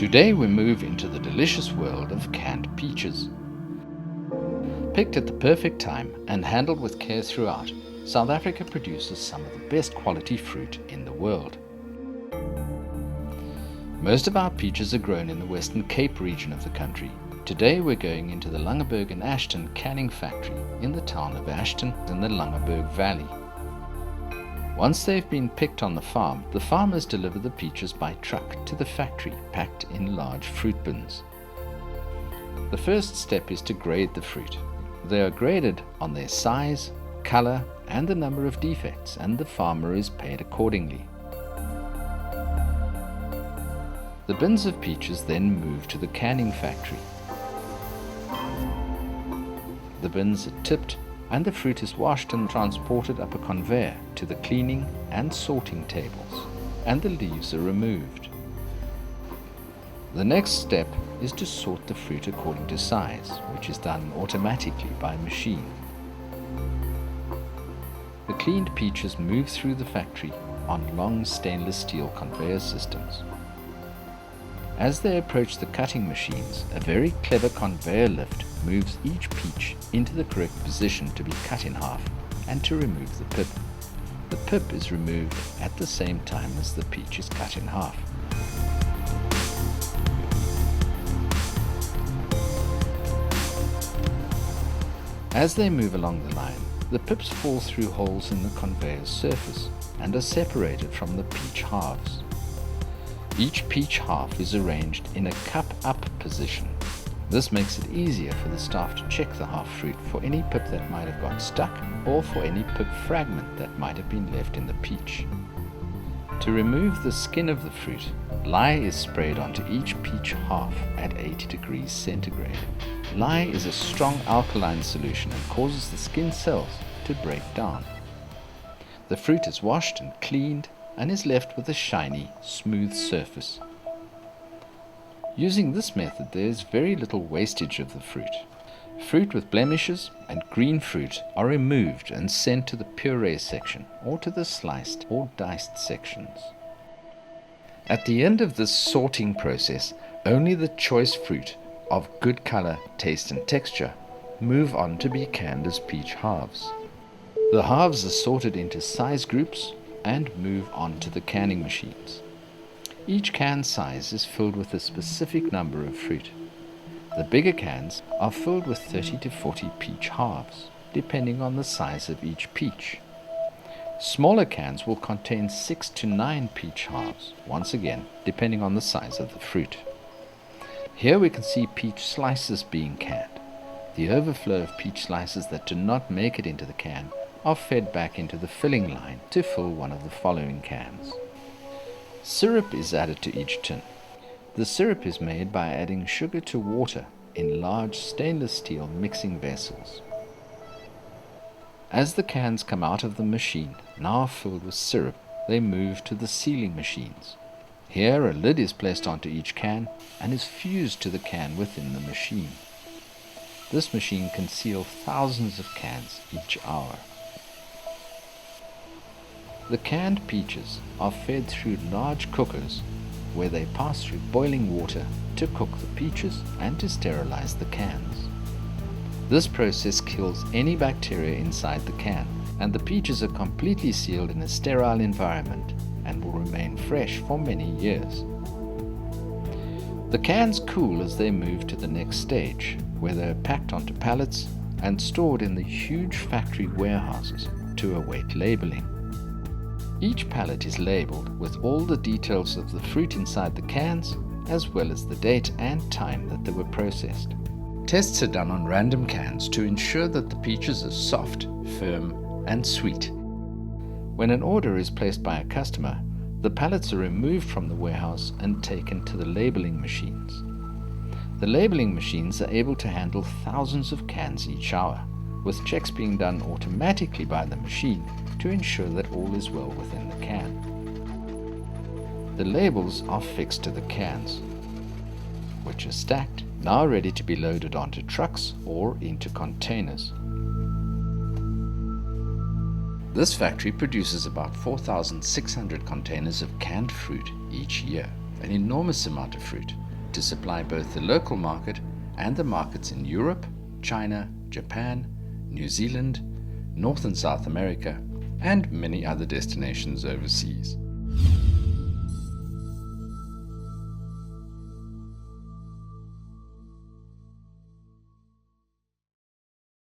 Today we move into the delicious world of canned peaches. Picked at the perfect time and handled with care throughout, South Africa produces some of the best quality fruit in the world. Most of our peaches are grown in the Western Cape region of the country. Today we're going into the Langeberg and Ashton canning factory in the town of Ashton in the Langeberg Valley. Once they've been picked on the farm, the farmers deliver the peaches by truck to the factory packed in large fruit bins. The first step is to grade the fruit. They are graded on their size, color, and the number of defects, and the farmer is paid accordingly. The bins of peaches then move to the canning factory. The bins are tipped and the fruit is washed and transported up a conveyor to the cleaning and sorting tables, and the leaves are removed. The next step is to sort the fruit according to size, which is done automatically by machine. The cleaned peaches move through the factory on long stainless steel conveyor systems. As they approach the cutting machines, a very clever conveyor lift moves each peach into the correct position to be cut in half and to remove the pip. The pip is removed at the same time as the peach is cut in half. As they move along the line, the pips fall through holes in the conveyor's surface and are separated from the peach halves. Each peach half is arranged in a cup-up position. This makes it easier for the staff to check the half fruit for any pip that might have got stuck or for any pip fragment that might have been left in the peach. To remove the skin of the fruit, lye is sprayed onto each peach half at 80 degrees centigrade. Lye is a strong alkaline solution and causes the skin cells to break down. The fruit is washed and cleaned and is left with a shiny, smooth surface. Using this method, there is very little wastage of the fruit. Fruit with blemishes and green fruit are removed and sent to the puree section or to the sliced or diced sections. At the end of this sorting process, only the choice fruit of good color, taste and texture move on to be canned as peach halves. The halves are sorted into size groups and move on to the canning machines. Each can size is filled with a specific number of fruit. The bigger cans are filled with 30 to 40 peach halves, depending on the size of each peach. Smaller cans will contain 6 to 9 peach halves, once again, depending on the size of the fruit. Here we can see peach slices being canned. The overflow of peach slices that do not make it into the can are fed back into the filling line to fill one of the following cans. Syrup is added to each tin. The syrup is made by adding sugar to water in large stainless steel mixing vessels. As the cans come out of the machine, now filled with syrup, they move to the sealing machines. Here a lid is placed onto each can and is fused to the can within the machine. This machine can seal thousands of cans each hour. The canned peaches are fed through large cookers where they pass through boiling water to cook the peaches and to sterilize the cans. This process kills any bacteria inside the can, and the peaches are completely sealed in a sterile environment and will remain fresh for many years. The cans cool as they move to the next stage, where they are packed onto pallets and stored in the huge factory warehouses to await labeling. Each pallet is labeled with all the details of the fruit inside the cans, as well as the date and time that they were processed. Tests are done on random cans to ensure that the peaches are soft, firm, and sweet. When an order is placed by a customer, the pallets are removed from the warehouse and taken to the labeling machines. The labeling machines are able to handle thousands of cans each hour, with checks being done automatically by the machine to ensure that all is well within the can. The labels are fixed to the cans, which are stacked, now ready to be loaded onto trucks or into containers. This factory produces about 4,600 containers of canned fruit each year, an enormous amount of fruit, to supply both the local market and the markets in Europe, China, Japan, New Zealand, North and South America, and many other destinations overseas.